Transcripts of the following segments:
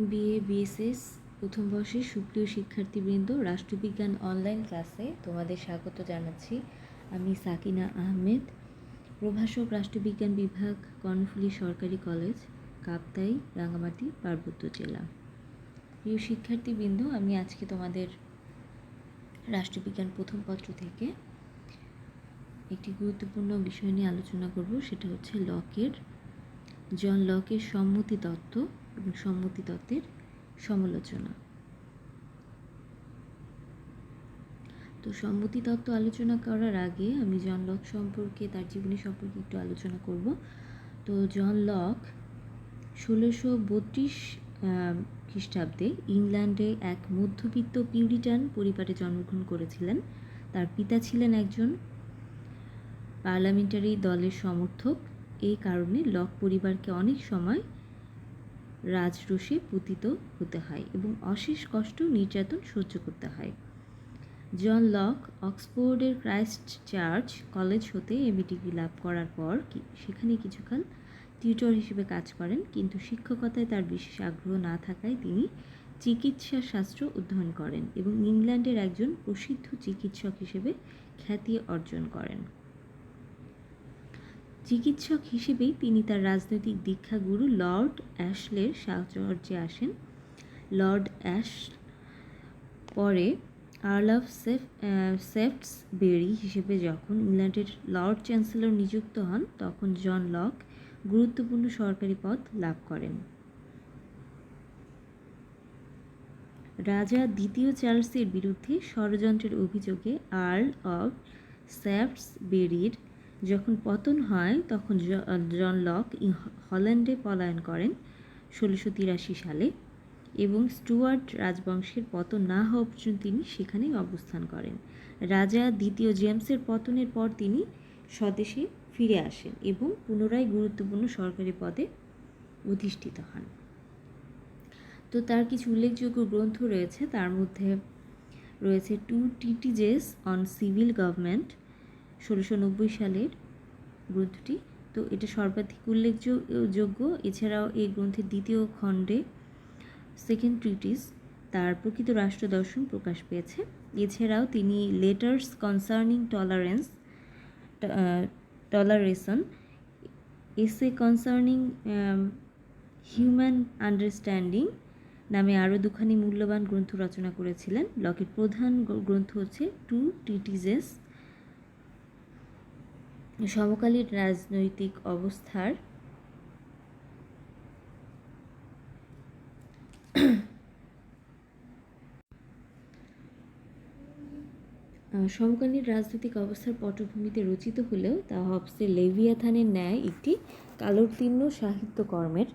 BA BSS প্রথম বর্ষের সুপ্রিয় শিক্ষার্থীবৃন্দ, রাষ্ট্রবিজ্ঞান অনলাইন ক্লাসে তোমাদের স্বাগত জানাচ্ছি। আমি সাকিনা আহমেদ, প্রভাষক, রাষ্ট্রবিজ্ঞান বিভাগ, কর্ণফুলী সরকারি কলেজ, কাপ্তাই, রাঙ্গামাটি, পার্বত্য জেলা। প্রিয় শিক্ষার্থীবৃন্দ, আমি আজকে তোমাদের রাষ্ট্রবিজ্ঞান প্রথম পত্র থেকে একটি গুরুত্বপূর্ণ বিষয় নিয়ে আলোচনা করব। সেটা হচ্ছে জন লকের সম্মতি তত্ত্ব এবং সম্মতি তত্ত্বের সমালোচনা। তো সম্মতি তত্ত্ব আলোচনা করার আগে আমি জন লক সম্পর্কে, তার জীবনী সম্পর্কে একটু আলোচনা করব। তো জন লক 1632 খ্রিস্টাব্দে ইংল্যান্ডে এক মধ্যবিত্ত পিউরিটান পরিবারে জন্মগ্রহণ করেছিলেন। তার পিতা ছিলেন একজন পার্লামেন্টারি দলের সমর্থক। এই কারণে লক পরিবারকে অনেক সময় রাজরোষে পতিত হতে হয় এবং অশেষ কষ্ট নির্যাতন সহ্য করতে হয়। জন লক অক্সফোর্ডের ক্রাইস্ট চার্চ কলেজ হতে এমএ ডিগ্রি লাভ করার পর সেখানে কিছুকাল টিউটর হিসেবে কাজ করেন, কিন্তু শিক্ষকতায় তার বিশেষ আগ্রহ না থাকায় তিনি চিকিৎসা শাস্ত্র অধ্যয়ন করেন এবং ইংল্যান্ডের একজন প্রসিদ্ধ চিকিৎসক হিসেবে খ্যাতি অর্জন করেন। চিকিৎসক হিসেবেই তিনি তার রাজনৈতিক দীক্ষাগুরু লর্ড অ্যাশলের সাহচর্যে আসেন। লর্ড অ্যাশ পরে আর্ল অফ সেফটসবেরি হিসেবে যখন ইংল্যান্ডের লর্ড চ্যান্সেলর নিযুক্ত হন, তখন জন লক গুরুত্বপূর্ণ সরকারি পদ লাভ করেন। রাজা দ্বিতীয় চার্লসের বিরুদ্ধে ষড়যন্ত্রের অভিযোগে আর্ল অফ সেফটসবেরির যখন পতন হয়, তখন জন লক হল্যান্ডে পলায়ন করেন 1683 সালে এবং স্টুয়ার্ট রাজবংশের পতন না হওয়া পর্যন্ত তিনি সেখানেই অবস্থান করেন। রাজা দ্বিতীয় জেমসের পতনের পর তিনি স্বদেশে ফিরে আসেন এবং পুনরায় গুরুত্বপূর্ণ সরকারি পদে অধিষ্ঠিত হন। তো তার কিছু উল্লেখযোগ্য গ্রন্থ রয়েছে, তার মধ্যে রয়েছে 2 ট্রিটিজেস অন সিভিল গভর্নমেন্ট, 1690 সালের গ্রন্থটি। তো এটা সর্বাধিক উল্লেখযোগ্য। এছাড়াও এই গ্রন্থের দ্বিতীয় খণ্ডে সেকেন্ড ট্রিটিস, তার প্রকৃত রাষ্ট্র দর্শন প্রকাশ পেয়েছে। এছাড়াও তিনি লেটার্স কনসার্নিং টলারেশন, এসে কনসার্নিং হিউম্যান আন্ডারস্ট্যান্ডিং নামে আরও দুখানি মূল্যবান গ্রন্থ রচনা করেছিলেন। লকের প্রধান গ্রন্থ হচ্ছে 2 ট্রিটিজেস, সমকালীন রাজনৈতিক অবস্থার সমকালীন রাজনৈতিক অবস্থার পটভূমিতে রচিত হলেও তা হবসের লেভিয়াথানের ন্যায় একটি কালোত্তীর্ণ সাহিত্যকর্মের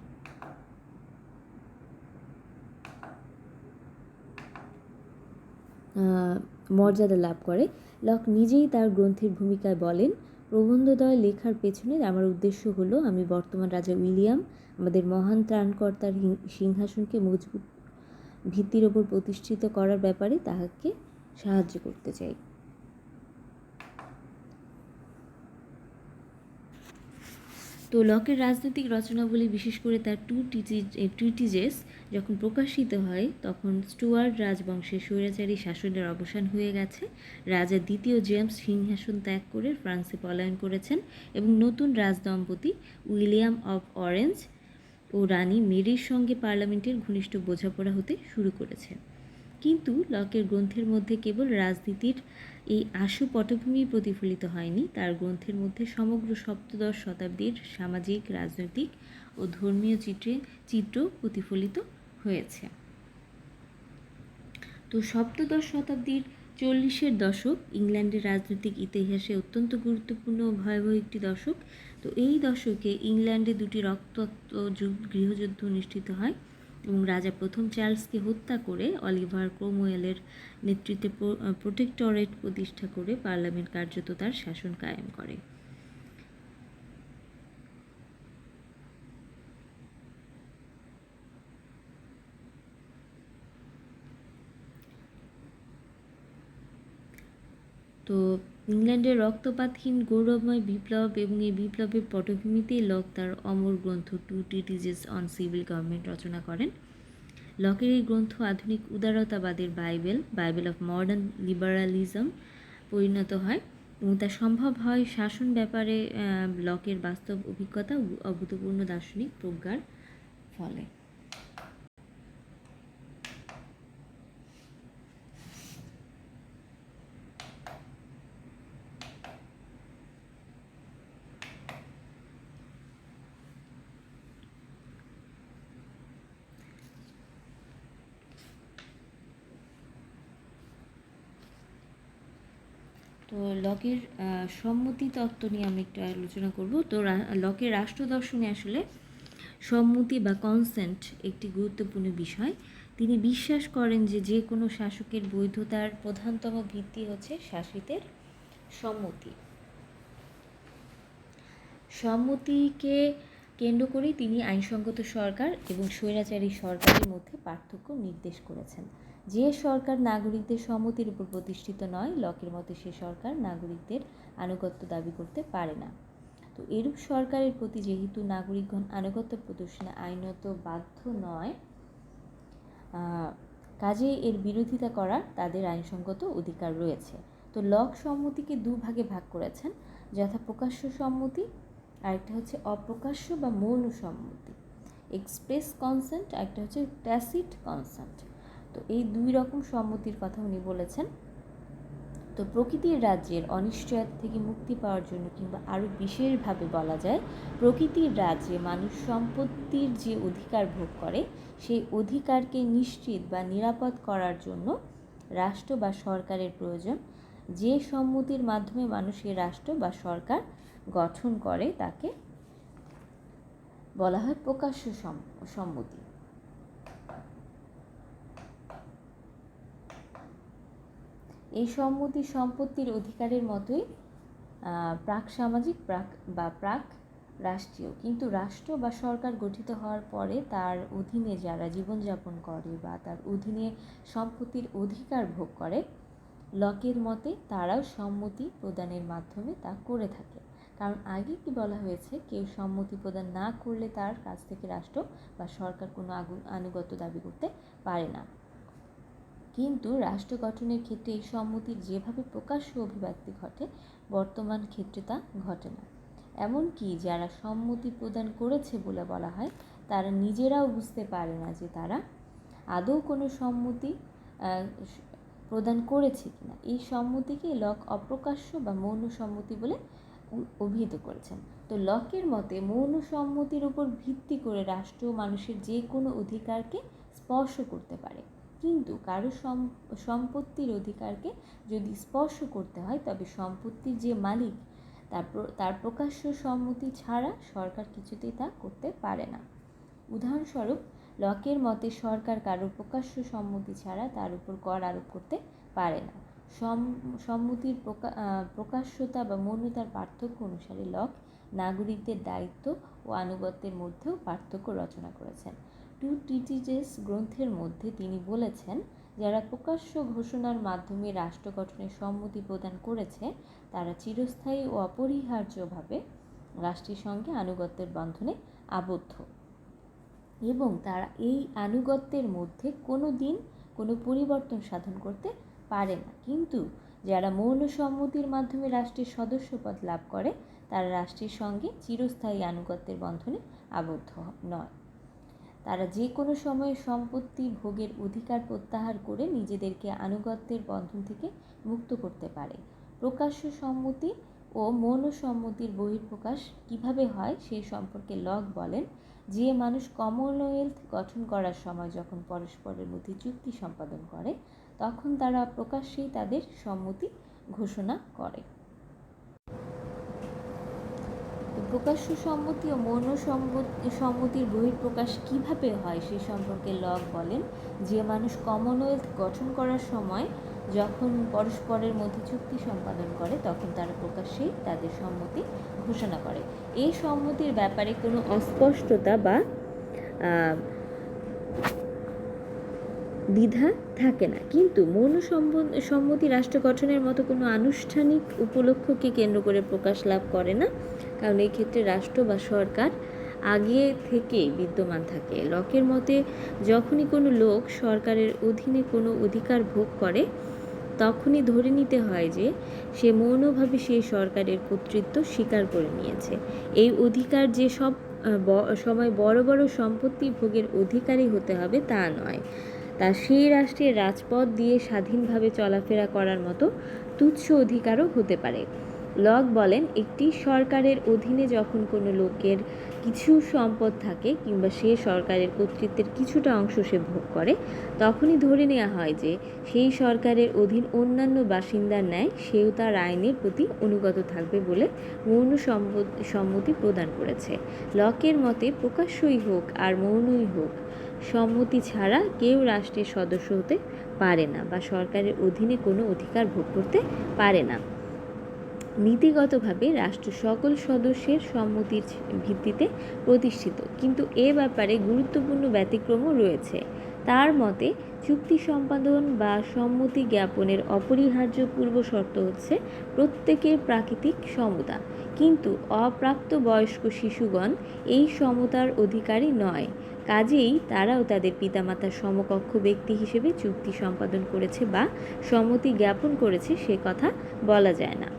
মর্যাদা লাভ করে। লক নিজেই তার গ্রন্থের ভূমিকায় বলেন, প্রবন্ধদ্বয় লেখার পেছনে আমার উদ্দেশ্য হলো আমি বর্তমান রাজা উইলিয়াম, আমাদের মহান ত্রাণকর্তার সিংহাসনকে মজবুত ভিত্তির ওপর প্রতিষ্ঠিত করার ব্যাপারে তাহাকে সাহায্য করতে চাই। তো লকের রাজনৈতিক রচনাবলী, বিশেষ করে তার 2 ট্রিটিজেস যখন প্রকাশিত হয়, তখন স্টুয়ার্ট রাজবংশের স্বৈরাচারী শাসনের অবসান হয়ে গেছে। রাজা দ্বিতীয় জেমস সিংহাসন ত্যাগ করে ফ্রান্সে পলায়ন করেছেন এবং নতুন রাজদম্পতি উইলিয়াম অফ অরেঞ্জ ও রানী মেরির সঙ্গে পার্লামেন্টের ঘনিষ্ঠ বোঝাপড়া হতে শুরু করেছে। কিন্তু লকের গ্রন্থের মধ্যে কেবল রাজনীতির এই আশু পটভূমি প্রতিফলিত হয়নি, তার গ্রন্থের মধ্যে সমগ্র সপ্তদশ শতাব্দীর সামাজিক, রাজনৈতিক ও ধর্মীয় চিত্র প্রতিফলিত হয়েছে। তো সপ্তদশ শতাব্দীর 40-এর দশক ইংল্যান্ডের রাজনৈতিক ইতিহাসে অত্যন্ত গুরুত্বপূর্ণ ও ভয়াবহ একটি দশক। তো এই দশকে ইংল্যান্ডে 2টি রক্তাক্ত গৃহযুদ্ধ অনুষ্ঠিত হয় এবং রাজা প্রথম চার্লসকে হত্যা করে অলিভার ক্রোমওয়েলের নেতৃত্বে প্রোটেক্টরেট প্রতিষ্ঠা করে পার্লামেন্ট কার্যত তার শাসন কায়েম করে। তো ইংল্যান্ডের রক্তপাতহীন গৌরবময় বিপ্লব এবং এই বিপ্লবের পটভূমিতেই লক তার অমর গ্রন্থ 2 ট্রিটিজেস অন সিভিল গভর্নমেন্ট রচনা করেন। লকের এই গ্রন্থ আধুনিক উদারতাবাদের বাইবেল অফ মডার্ন লিবারালিজম পরিণত হয় এবং তা সম্ভব হয় শাসন ব্যাপারে লকের বাস্তব অভিজ্ঞতা অভূতপূর্ণ দার্শনিক প্রজ্ঞার ফলে। তো লকের সম্মতি তত্ত্ব নিয়ে আমি একটু আলোচনা করব। তো লকের রাষ্ট্র দর্শনে আসলে সম্মতি বা কনসেন্ট একটি গুরুত্বপূর্ণ বিষয়। তিনি বিশ্বাস করেন যে যে কোনো শাসকের বৈধতার প্রধানতম ভিত্তি হচ্ছে শাসিতের সম্মতি। সম্মতিকে কেন্দ্র করেই তিনি আইনসঙ্গত সরকার এবং স্বৈরাচারী সরকারের মধ্যে পার্থক্য নির্দেশ করেছেন। যে সরকার নাগরিকদের সম্মতির উপর প্রতিষ্ঠিত নয়, লকের মতে সে সরকার নাগরিকদের আনুগত্য দাবি করতে পারে না। তো এরূপ সরকারের প্রতি যেহেতু নাগরিকগণ আনুগত্য প্রদর্শনে আইনত বাধ্য নয়, কাজে এর বিরোধিতা করার তাদের আইনসঙ্গত অধিকার রয়েছে। তো লক সম্মতিকে দুভাগে ভাগ করেছেন, যথা প্রকাশ্য সম্মতি, আরেকটা হচ্ছে অপ্রকাশ্য বা মৌন সম্মতি, এক্সপ্রেস কনসেন্ট, আরেকটা হচ্ছে ট্যাসিট কনসেন্ট। তো এই দুই রকম সম্মতির কথা উনি বলেছেন। তো প্রকৃতির রাজ্যের অনিশ্চয়তা থেকে মুক্তি পাওয়ার জন্য, কিংবা আরও বিশেষভাবে বলা যায় প্রকৃতির রাজ্যে মানুষ সম্পত্তির যে অধিকার ভোগ করে সেই অধিকারকে নিশ্চিত বা নিরাপদ করার জন্য রাষ্ট্র বা সরকারের প্রয়োজন। যে সম্মতির মাধ্যমে মানুষের রাষ্ট্র বা সরকার গঠন করে তাকে বলা হয় প্রকাশ্য সম্মতি। এই সম্মতি সম্পত্তির অধিকারের মতোই প্রাক সামাজিক প্রাক রাষ্ট্রীয়, কিন্তু রাষ্ট্র বা সরকার গঠিত হওয়ার পরে তার অধীনে যারা জীবনযাপন করে বা তার অধীনে সম্পত্তির অধিকার ভোগ করে, লকের মতে তারাও সম্মতি প্রদানের মাধ্যমে তা করে থাকে। কারণ আগে কি বলা হয়েছে, কেউ সম্মতি প্রদান না করলে তার কাছ থেকে রাষ্ট্র বা সরকার কোনো আনুগত্য দাবি করতে পারে না। কিন্তু রাষ্ট্র গঠনের ক্ষেত্রে এই সম্মতির যেভাবে প্রকাশ্য অভিব্যক্তি ঘটে, বর্তমান ক্ষেত্রে তা ঘটে না। এমনকি যারা সম্মতি প্রদান করেছে বলে বলা হয়, তারা নিজেরাও বুঝতে পারে না যে তারা আদৌ কোনো সম্মতি প্রদান করেছে কিনা। এই সম্মতিকে লক অপ্রকাশ্য বা মৌন সম্মতি বলে অভিহিত করেছেন। তো লকের মতে মৌন সম্মতির উপর ভিত্তি করে রাষ্ট্র মানুষের যে কোনো অধিকারকে স্পর্শ করতে পারে, কিন্তু কারো সম্পত্তির অধিকারকে যদি স্পর্শ করতে হয় তবে সম্পত্তির যে মালিক তার প্রকাশ্য সম্মতি ছাড়া সরকার কিছুতেই তা করতে পারে না। উদাহরণস্বরূপ, লকের মতে সরকার কারো প্রকাশ্য সম্মতি ছাড়া তার উপর কর আরোপ করতে পারে না। সম্মতির প্রকাশ্যতা বা মৌনতার পার্থক্য অনুসারে লক নাগরিকদের দায়িত্ব ও আনুগত্যের মধ্যেও পার্থক্য রচনা করেছেন। টু ট্রিটিজেস গ্রন্থের মধ্যে তিনি বলেছেন, যারা প্রকাশ্য ঘোষণার মাধ্যমে রাষ্ট্র গঠনের সম্মতি প্রদান করেছে তারা চিরস্থায়ী ও অপরিহার্যভাবে রাষ্ট্রের সঙ্গে আনুগত্যের বন্ধনে আবদ্ধ এবং তারা এই আনুগত্যের মধ্যে কোনো দিন কোনো পরিবর্তন সাধন করতে পারে না। কিন্তু যারা মৌন সম্মতির মাধ্যমে রাষ্ট্রের সদস্যপদ লাভ করে তারা রাষ্ট্রের সঙ্গে চিরস্থায়ী আনুগত্যের বন্ধনে আবদ্ধ নয়। তারা যে কোনো সময়ে সম্পত্তি ভোগের অধিকার প্রত্যাহার করে নিজেদেরকে আনুগত্যের বন্ধন থেকে মুক্ত করতে পারে। প্রকাশ্য সম্মতি ও মৌন সম্মতির বহিঃপ্রকাশ কিভাবে হয় সেই সম্পর্কে লক বলেন, যে মানুষ কমনওয়েলথ গঠন করার সময় যখন পরস্পরের মধ্যে চুক্তি সম্পাদন করে তখন তারা প্রকাশ্যেই তাদের সম্মতি ঘোষণা করে। প্রকাশ্য সম্মতি ও মৌন সম্মতির বহিঃপ্রকাশ কিভাবে হয় সে সম্পর্কে লক বলেন, যে মানুষ কমনওয়েলথ গঠন করার সময় যখন পরস্পরের মধ্যে চুক্তি সম্পাদন করে তখন তারা প্রকাশ্যেই তাদের সম্মতি ঘোষণা করে। এই সম্মতির ব্যাপারে কোনো অস্পষ্টতা বা দ্বিধা থাকে না, কিন্তু মৌন সম্মতি রাষ্ট্র গঠনের মতো কোনো আনুষ্ঠানিক উপলক্ষকে কেন্দ্র করে প্রকাশ লাভ করে না, কারণ এই ক্ষেত্রে রাষ্ট্র বা সরকার আগে থেকেই বিদ্যমান থাকে। লকের মতে যখনই কোনো লোক সরকারের অধীনে কোনো অধিকার ভোগ করে তখনই ধরে নিতে হয় যে সে মৌনভাবে সেই সরকারের কর্তৃত্ব স্বীকার করে নিয়েছে। এই অধিকার যে সব সময় বড় বড় সম্পত্তি ভোগের অধিকারী হতে হবে তা নয়, তা সেই রাষ্ট্রের রাজপথ দিয়ে স্বাধীনভাবে চলাফেরা করার মতো তুচ্ছ অধিকারও হতে পারে। লক বলেন, একটি সরকারের অধীনে যখন কোনো লোকের কিছু সম্পদ থাকে কিংবা সে সরকারের কর্তৃত্বের কিছুটা অংশ সে ভোগ করে, তখনই ধরে নেওয়া হয় যে সেই সরকারের অধীন অন্যান্য বাসিন্দার ন্যায় সেও তার আইনের প্রতি অনুগত থাকবে বলে মৌন সম্মতি প্রদান করেছে। লকের মতে প্রকাশ্যই হোক আর মৌনই হোক, সম্মতি ছাড়া কেউ রাষ্ট্রের সদস্য হতে পারে না বা সরকারের অধীনে কোনো অধিকার ভোগ করতে পারে না। নীতিগতভাবে রাষ্ট্র সকল সদস্যের সম্মতির ভিত্তিতে প্রতিষ্ঠিত, কিন্তু এ ব্যাপারে গুরুত্বপূর্ণ ব্যতিক্রমও রয়েছে। তার মতে চুক্তি সম্পাদন বা সম্মতি জ্ঞাপনের অপরিহার্য পূর্ব শর্ত হচ্ছে প্রত্যেকের প্রাকৃতিক সমতা, কিন্তু অপ্রাপ্তবয়স্ক শিশুগণ এই সমতার অধিকারী নয়। কাজেই তারাও তাদের পিতামাতার সমকক্ষ ব্যক্তি হিসেবে চুক্তি সম্পাদন করেছে বা সম্মতি জ্ঞাপন করেছে সে কথা বলা যায় না।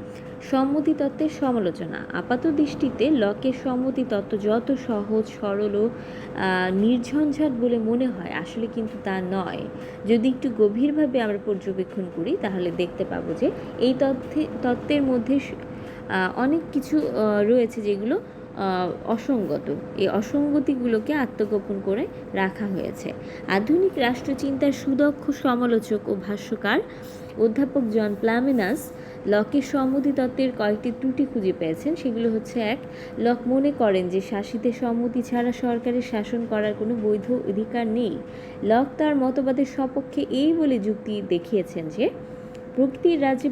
সম্মতি তত্ত্বের সমালোচনা। আপাত দৃষ্টিতে লকের সম্মতি তত্ত্ব যত সহজ সরল ও নির্ঝঞ্ঝাট বলে মনে হয়, আসলে কিন্তু তা নয়। যদি একটু গভীরভাবে আমরা পর্যবেক্ষণ করি তাহলে দেখতে পাবো যে এই তত্ত্বের মধ্যে অনেক কিছু রয়েছে যেগুলো অসঙ্গত। এই অসঙ্গতিগুলোকে আত্মগোপন করে রাখা হয়েছে। আধুনিক রাষ্ট্রচিন্তার সুদক্ষ সমালোচক ও ভাষ্যকার অধ্যাপক জন প্লামেনাস লকের সম্মতি তত্ত্বের কয়েকটি ত্রুটি খুঁজে পেয়েছেন। সেগুলো হচ্ছে: 1. লক মনে করেন যে শাসিতের সম্মতি ছাড়া সরকারের শাসন করার কোনো বৈধ অধিকার নেই। লক তার মতবাদের সপক্ষে এই বলে যুক্তি দেখিয়েছেন যে প্রকৃতির রাজ্যে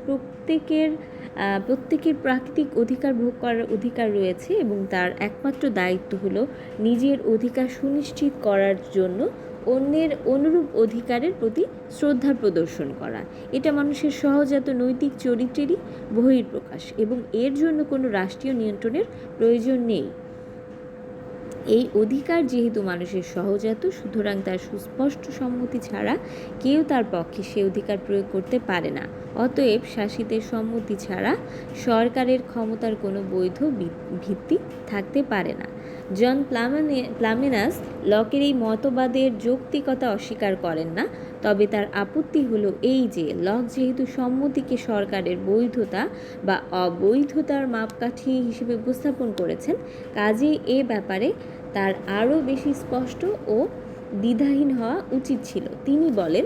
প্রত্যেকের প্রাকৃতিক অধিকার ভোগ করার অধিকার রয়েছে এবং তার একমাত্র দায়িত্ব হলো নিজের অধিকার সুনিশ্চিত করার জন্য অন্যের অনুরূপ অধিকারের প্রতি শ্রদ্ধা প্রদর্শন করা। এটা মানুষের সহজাত নৈতিক চরিত্রেরই বহিঃপ্রকাশ এবং এর জন্য কোনো রাষ্ট্রীয় নিয়ন্ত্রণের প্রয়োজন নেই। এই অধিকার যেহেতু মানুষের সহজাত, সুতরাং তার সুস্পষ্ট সম্মতি ছাড়া কেউ তার পক্ষে সে অধিকার প্রয়োগ করতে পারে না। অতএব শাসিতের সম্মতি ছাড়া সরকারের ক্ষমতার কোনো বৈধ ভিত্তি থাকতে পারে না। জন প্লামেনাস লকের এই মতবাদের যৌক্তিকতা অস্বীকার করেন না, তবে তার আপত্তি হলো এই যে লক যেহেতু সম্মতিকে সরকারের বৈধতা বা অবৈধতার মাপকাঠি হিসেবে উপস্থাপন করেছেন, কাজেই এ ব্যাপারে তার আরও বেশি স্পষ্ট ও দ্বিধাহীন হওয়া উচিত ছিল। তিনি বলেন,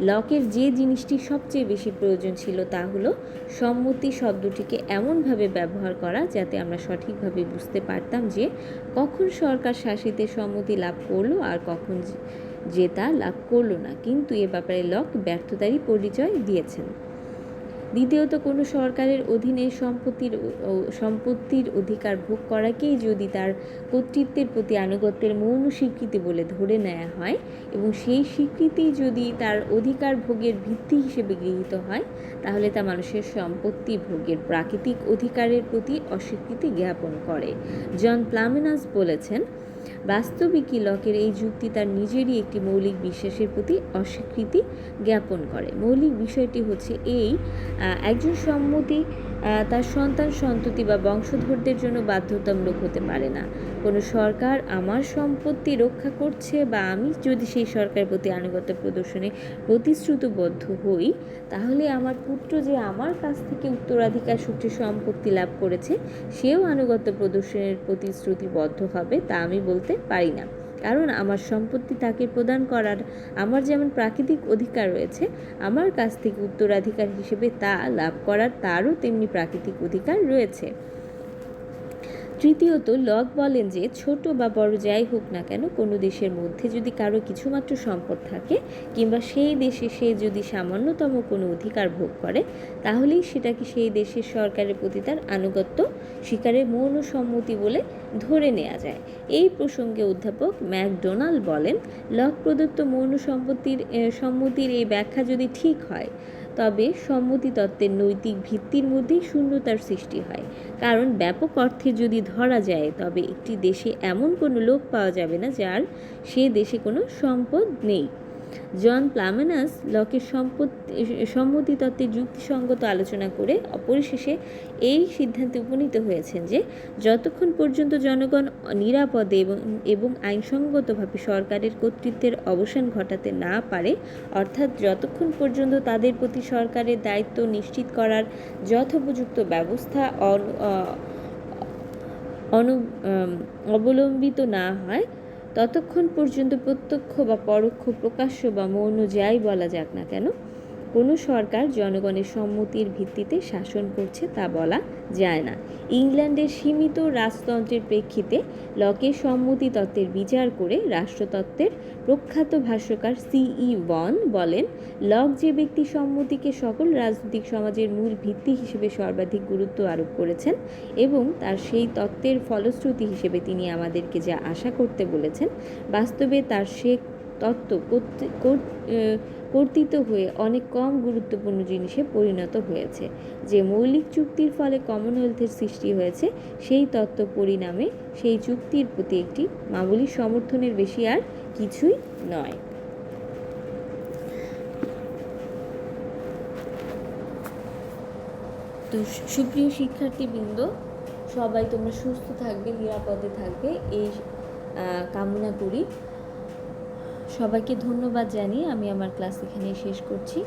লকের যে জিনিসটি সবচেয়ে বেশি প্রয়োজন ছিল তা হলো সম্মতি শব্দটিকে এমনভাবে ব্যবহার করা যাতে আমরা সঠিকভাবে বুঝতে পারতাম যে কখন সরকার শাসিতের সম্মতি লাভ করলো আর কখন যে তা লাভ করলো না, কিন্তু এ ব্যাপারে লক ব্যর্থতারই পরিচয় দিয়েছেন। দ্বিতীয়ত, কোনো সরকারের অধীনে সম্পত্তির অধিকার ভোগ করাকেই যদি তার কর্তৃত্বের প্রতি আনুগত্যের মৌন স্বীকৃতি বলে ধরে নেওয়া হয় এবং সেই স্বীকৃতি যদি তার অধিকার ভোগের ভিত্তি হিসেবে গৃহীত হয়, তাহলে তা মানুষের সম্পত্তি ভোগের প্রাকৃতিক অধিকারের প্রতি অস্বীকৃতি জ্ঞাপন করে। জন প্লামেনাস বলেছেন, বাস্তবিকই লকের এই যুক্তি তার নিজেরই একটি মৌলিক বিশ্বাসের প্রতি অস্বীকৃতি জ্ঞাপন করে। মৌলিক বিষয়টি হচ্ছে এই: একজন সম্মতি তার সন্তান সন্ততি বা বংশধরদের জন্য বাধ্যতামূলক হতে পারে না। কোনো সরকার আমার সম্পত্তি রক্ষা করছে বা আমি যদি সেই সরকারের প্রতি আনুগত্য প্রদর্শনে প্রতিশ্রুতিবদ্ধ হই, তাহলে আমার পুত্র যে আমার কাছ থেকে উত্তরাধিকার সূত্রে সম্পত্তি লাভ করেছে সেও আনুগত্য প্রদর্শনের প্রতিশ্রুতিবদ্ধ হবে তা আমি বলতে পারি না, কারণ আমার সম্পত্তি তাকে প্রদান করার আমার যেমন প্রাকৃতিক অধিকার রয়েছে, আমার কাছ থেকে উত্তরাধিকার হিসেবে তা লাভ করার তারও তেমনি প্রাকৃতিক অধিকার রয়েছে। তৃতীয়ত, লক বলেন যে ছোট বা বড় যাই হোক না কেন, কোনো দেশের মধ্যে যদি কারো কিছুমাত্র সম্পদ থাকে কিংবা সেই দেশে সে যদি সামান্যতম কোনো অধিকার ভোগ করে, তাহলেই সেটাকে সেই দেশের সরকারের প্রতি তার আনুগত্য স্বীকারের মৌন সম্মতি বলে ধরে নেওয়া যায়। এই প্রসঙ্গে অধ্যাপক ম্যাকডোনাল্ড বলেন, লক প্রদত্ত মৌন সম্মতির এই ব্যাখ্যা যদি ঠিক হয়, তবে সম্মতি তত্ত্বের নৈতিক ভিত্তির মধ্যেই শূন্যতার সৃষ্টি হয়। কারণ ব্যাপক অর্থে যদি ধরা যায় তবে একটি দেশে এমন কোনো লোক পাওয়া যাবে না যার সে দেশে কোনো সম্পদ নেই। জন প্লামানাস লকের সম্মতি তত্ত্বের যুক্তিসঙ্গত আলোচনা করে অপরিশেষে এই সিদ্ধান্তে উপনীত হয়েছেন যে যতক্ষণ পর্যন্ত জনগণ নিরাপদে এবং আইনসঙ্গতভাবে সরকারের কর্তৃত্বের অবসান ঘটাতে না পারে, অর্থাৎ যতক্ষণ পর্যন্ত তাদের প্রতি সরকারের দায়িত্ব নিশ্চিত করার যথোপযুক্ত ব্যবস্থা অবলম্বিত না হয়, ততক্ষণ পর্যন্ত প্রত্যক্ষ বা পরোক্ষ, প্রকাশ্য বা মৌন যাই বলা যাক না কেন, কোনো সরকার জনগণের সম্মতির ভিত্তিতে শাসন করছে তা বলা যায় না। ইংল্যান্ডের সীমিত রাজতন্ত্রের প্রেক্ষিতে লকের সম্মতি তত্ত্বের বিচার করে রাষ্ট্রতত্ত্বের প্রখ্যাত ভাষ্যকার C.E. ওয়ান বলেন, লক যে ব্যক্তি সম্মতিকে সকল রাজনৈতিক সমাজের মূল ভিত্তি হিসেবে সর্বাধিক গুরুত্ব আরোপ করেছেন এবং তার সেই তত্ত্বের ফলশ্রুতি হিসেবে তিনি আমাদেরকে যা আশা করতে বলেছেন, বাস্তবে তার সে তত্ত্ব কর্তৃত হয়ে অনেক কম গুরুত্বপূর্ণ জিনিসে পরিণত হয়েছে। যে মৌলিক চুক্তির ফলে কমনওয়েলথের সৃষ্টি হয়েছে, সেই তত্ত্ব পরিণামে সেই চুক্তির প্রতি একটি মামুলি সমর্থনের বেশি আর কিছুই নয়। তো সুপ্রিয় শিক্ষার্থীবৃন্দ, সবাই তোমরা সুস্থ থাকবে, নিরাপদে থাকবে এই কামনা করি। সবাইকে ধন্যবাদ জানিয়ে আমি আমার ক্লাস এখানেই শেষ করছি।